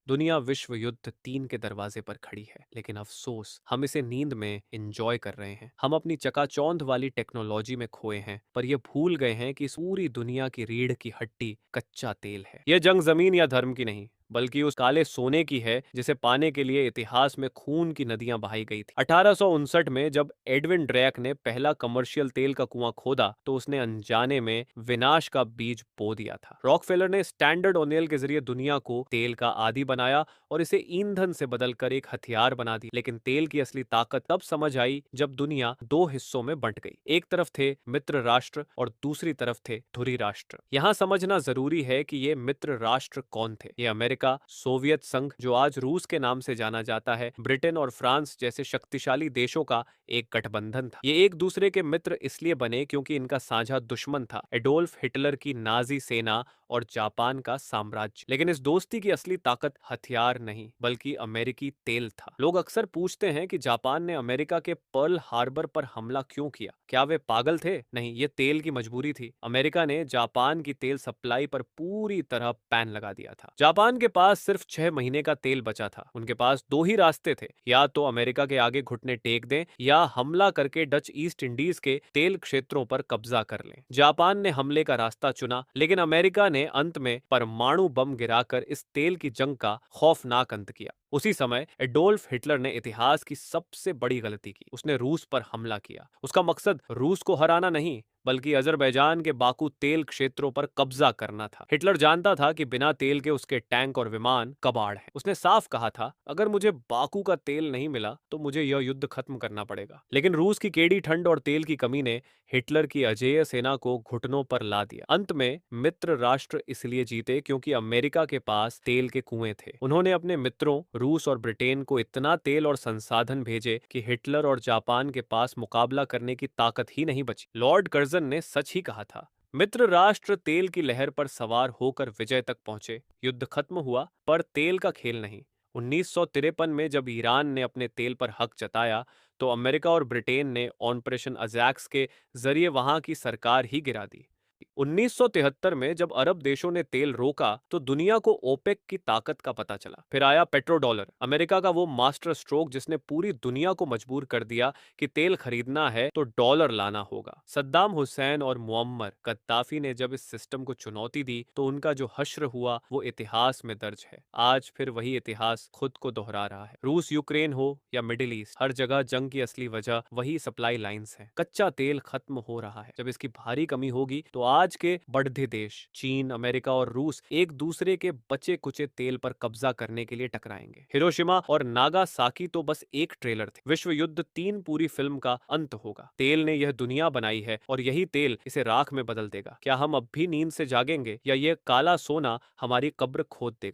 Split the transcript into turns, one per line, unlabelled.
दुनिया विश्व युद्ध 3 के दरवाजे पर खड़ी है, लेकिन अफसोस हम इसे नींद में एंजॉय कर रहे हैं। हम अपनी चकाचौंध वाली टेक्नोलॉजी में खोए हैं, पर यह भूल गए हैं कि इस पूरी दुनिया की रीढ़ की हड्डी कच्चा तेल है। यह जंग जमीन या धर्म की नहीं, बल्कि उस काले सोने की है जिसे पाने के लिए इतिहास में खून की नदियां बहाई गई थी। 1859 में जब एडविन ड्रैक ने पहला कमर्शियल तेल का कुआं खोदा, तो उसने अनजाने में विनाश का बीज बो दिया था। रॉकफेलर ने स्टैंडर्ड ऑयल के जरिए दुनिया को तेल का आदी बनाया और इसे ईंधन से बदलकर एक हथियार बना दिया। लेकिन तेल की असली ताकत तब समझ आई जब दुनिया दो हिस्सों में बंट गई। एक तरफ थे मित्र राष्ट्र और दूसरी तरफ थे धुरी राष्ट्र। यहाँ समझना जरूरी है कि ये मित्र राष्ट्र कौन थे। ये अमेरिका, सोवियत संघ जो आज रूस के नाम से जाना जाता है, ब्रिटेन और फ्रांस जैसे शक्तिशाली देशों का एक गठबंधन था। ये एक दूसरे के मित्र इसलिए बने क्योंकि इनका साझा दुश्मन था एडोल्फ हिटलर की नाजी सेना और जापान का साम्राज्य। लेकिन इस दोस्ती की असली ताकत हथियार नहीं, बल्कि अमेरिकी तेल था। लोग अक्सर पूछते हैं कि जापान ने अमेरिका के पर्ल हार्बर पर हमला क्यों किया। क्या वे पागल थे? नहीं, ये तेल की मजबूरी थी। अमेरिका ने जापान की तेल सप्लाई पर पूरी तरह बैन लगा दिया था। जापान के पास सिर्फ 6 महीने का तेल बचा था। उनके पास दो ही रास्ते थे, या तो अमेरिका के आगे घुटने टेक दें या हमला करके डच ईस्ट इंडीज के तेल क्षेत्रों पर कब्जा कर लें। जापान ने हमले का रास्ता चुना, लेकिन अमेरिका ने अंत में परमाणु बम गिराकर इस तेल की जंग का खौफनाक अंत किया। उसी समय एडोल्फ हिटलर ने इतिहास की सबसे बड़ी गलती की। उसने रूस पर हमला किया। उसका मकसद रूस को हराना नहीं, बल्कि अजरबैजान के बाकू तेल क्षेत्रों पर कब्जा करना था। हिटलर जानता था कि बिना तेल के उसके टैंक और विमान कबाड़ हैं। उसने साफ कहा था, अगर मुझे बाकू का तेल नहीं मिला तो मुझे यह युद्ध खत्म करना पड़ेगा। लेकिन रूस की केड़ी ठंड और तेल की कमी ने हिटलर की अजेय सेना को घुटनों पर ला दिया। अंत में मित्र राष्ट्र इसलिए जीते क्योंकि अमेरिका के पास तेल के कुएं थे। उन्होंने अपने मित्रों रूस और ब्रिटेन को इतना तेल और संसाधन भेजे कि हिटलर और जापान के पास मुकाबला करने की ताकत ही नहीं बची। लॉर्ड कर्जन ने सच ही कहा था। मित्र राष्ट्र तेल की लहर पर सवार होकर विजय तक पहुंचे। युद्ध खत्म हुआ, पर तेल का खेल नहीं। 1953 में जब ईरान ने अपने तेल पर हक जताया, तो अमेरिका और ब्रिटेन ने ऑपरेशन अजैक्स के जरिए वहां की सरकार ही गिरा दी। 1973 में जब अरब देशों ने तेल रोका, तो दुनिया को ओपेक की ताकत का पता चला। फिर आया पेट्रो डॉलर, अमेरिका का वो मास्टर स्ट्रोक जिसने पूरी दुनिया को मजबूर कर दिया कि तेल खरीदना है तो डॉलर लाना होगा। सद्दाम हुसैन और मुअम्मर गद्दाफी ने जब इस सिस्टम को चुनौती दी, तो उनका जो हश्र हुआ वो इतिहास में दर्ज है। आज फिर वही इतिहास खुद को दोहरा रहा है। रूस यूक्रेन हो या मिडिल ईस्ट, हर जगह जंग की असली वजह वही सप्लाई लाइंस हैं। कच्चा तेल खत्म हो रहा है। जब इसकी भारी कमी होगी, तो आज के बढ़ते देश चीन, अमेरिका और रूस एक दूसरे के बचे कुचे तेल पर कब्जा करने के लिए टकराएंगे। हिरोशिमा और नागासाकी तो बस एक ट्रेलर थे। विश्व युद्ध 3 पूरी फिल्म का अंत होगा। तेल ने यह दुनिया बनाई है और यही तेल इसे राख में बदल देगा। क्या हम अब भी नींद से जागेंगे, या यह काला सोना हमारी कब्र खोद देगा?